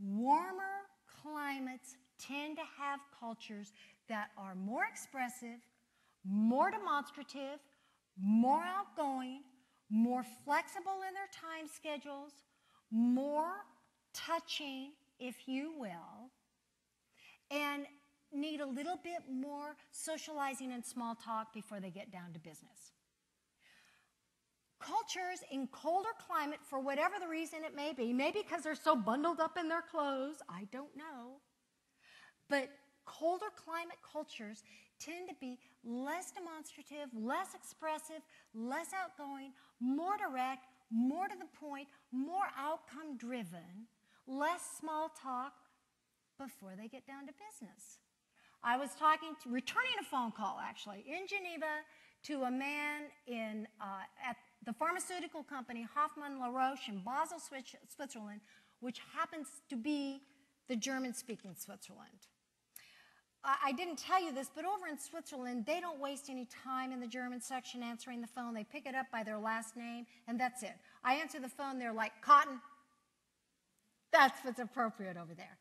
Warmer climates tend to have cultures that are more expressive, more demonstrative, more outgoing, more flexible in their time schedules, more touching, if you will, and need a little bit more socializing and small talk before they get down to business. Cultures in colder climate, for whatever the reason it may be, maybe because they're so bundled up in their clothes, I don't know, but colder climate cultures tend to be less demonstrative, less expressive, less outgoing, more direct, more to the point, more outcome driven, less small talk before they get down to business. I was returning a phone call actually in Geneva to a man at the pharmaceutical company Hoffmann La Roche in Basel, Switzerland, which happens to be the German-speaking Switzerland. I didn't tell you this, but over in Switzerland, they don't waste any time in the German section answering the phone. They pick it up by their last name, and that's it. I answer the phone, they're like, Cotton. That's what's appropriate over there.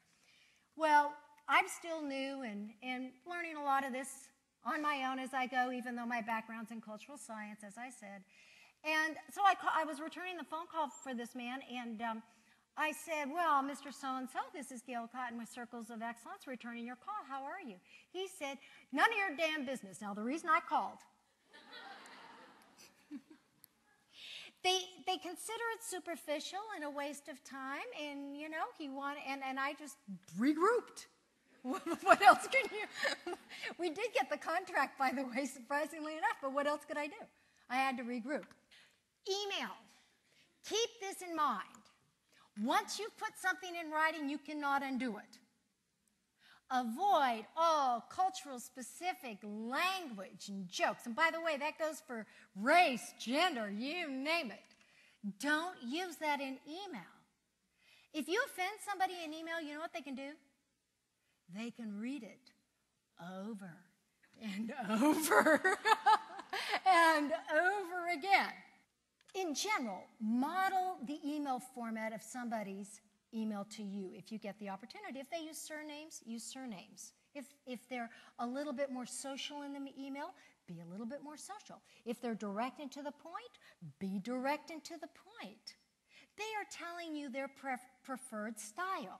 Well, I'm still new and learning a lot of this on my own as I go, even though my background's in cultural science, as I said. And so I was returning the phone call for this man, and I said, well, Mr. So-and-so, this is Gayle Cotton with Circles of Excellence, returning your call. How are you? He said, none of your damn business. Now, the reason I called, they consider it superficial and a waste of time, and, you know, and I just regrouped. What else can you? We did get the contract, by the way, surprisingly enough, but what else could I do? I had to regroup. Email. Keep this in mind. Once you've put something in writing, you cannot undo it. Avoid all cultural specific language and jokes. And by the way, that goes for race, gender, you name it. Don't use that in email. If you offend somebody in email, you know what they can do? They can read it over and over and over again. In general, model the email format of somebody's email to you if you get the opportunity. If they use surnames, use surnames. If they're a little bit more social in the email, be a little bit more social. If they're direct and to the point, be direct and to the point. They are telling you their preferred style.